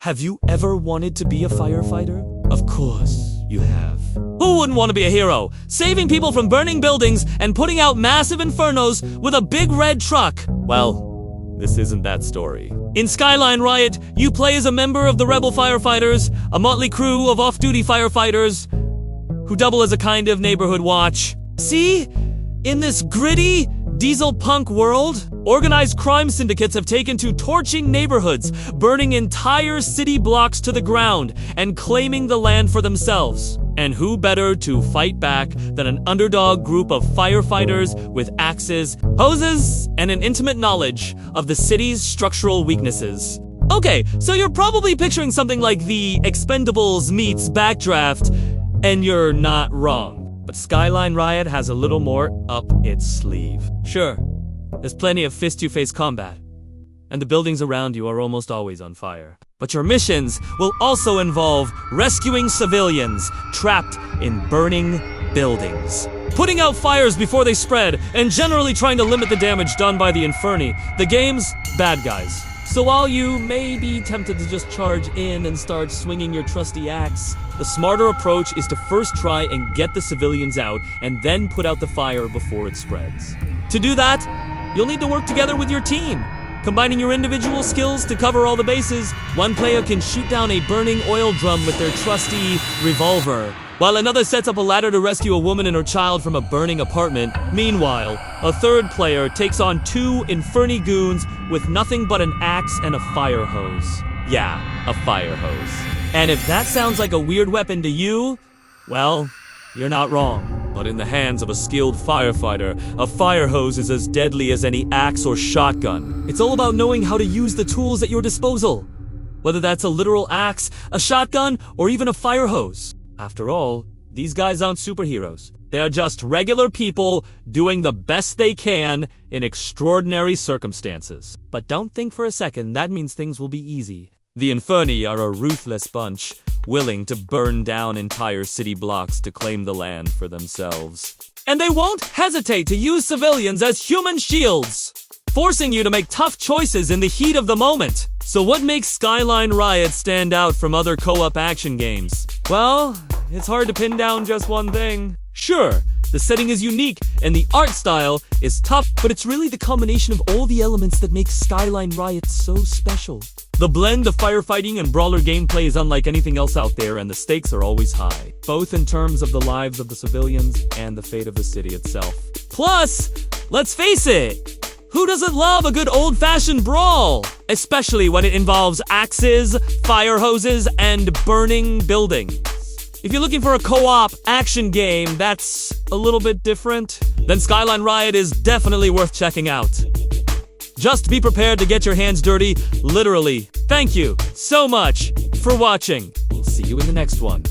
Have you ever wanted to be a firefighter? Of course you have. Who wouldn't want to be a hero? Saving people from burning buildings and putting out massive infernos with a big red truck. Well, this isn't that story. In Skyline Riot, you play as a member of the rebel firefighters, a motley crew of off-duty firefighters who double as a kind of neighborhood watch. See? In this gritty, diesel punk world, organized crime syndicates have taken to torching neighborhoods, burning entire city blocks to the ground, and claiming the land for themselves. And who better to fight back than an underdog group of firefighters with axes, hoses, and an intimate knowledge of the city's structural weaknesses. Okay, so you're probably picturing something like the Expendables meets Backdraft, and you're not wrong. But Skyline Riot has a little more up its sleeve. Sure, there's plenty of fist-to-face combat, and the buildings around you are almost always on fire. But your missions will also involve rescuing civilians trapped in burning buildings, putting out fires before they spread, and generally trying to limit the damage done by the Inferni, the game's bad guys. So while you may be tempted to just charge in and start swinging your trusty axe, the smarter approach is to first try and get the civilians out and then put out the fire before it spreads. To do that, you'll need to work together with your team. Combining your individual skills to cover all the bases, one player can shoot down a burning oil drum with their trusty revolver, while another sets up a ladder to rescue a woman and her child from a burning apartment. Meanwhile, a third player takes on two Inferni goons with nothing but an axe and a fire hose. Yeah, a fire hose. And if that sounds like a weird weapon to you, well, you're not wrong. But in the hands of a skilled firefighter, a fire hose is as deadly as any axe or shotgun. It's all about knowing how to use the tools at your disposal, whether that's a literal axe, a shotgun, or even a fire hose. After all, these guys aren't superheroes. They're just regular people doing the best they can in extraordinary circumstances. But don't think for a second that means things will be easy. The Inferni are a ruthless bunch, willing to burn down entire city blocks to claim the land for themselves. And they won't hesitate to use civilians as human shields, forcing you to make tough choices in the heat of the moment. So what makes Skyline Riot stand out from other co-op action games? Well, it's hard to pin down just one thing. Sure, the setting is unique and the art style is tough, but it's really the combination of all the elements that makes Skyline Riot so special. The blend of firefighting and brawler gameplay is unlike anything else out there, and the stakes are always high, both in terms of the lives of the civilians and the fate of the city itself. Plus, let's face it, who doesn't love a good old-fashioned brawl? Especially when it involves axes, fire hoses, and burning buildings. If you're looking for a co-op action game that's a little bit different, then Skyline Riot is definitely worth checking out. Just be prepared to get your hands dirty, literally. Thank you so much for watching. We'll see you in the next one.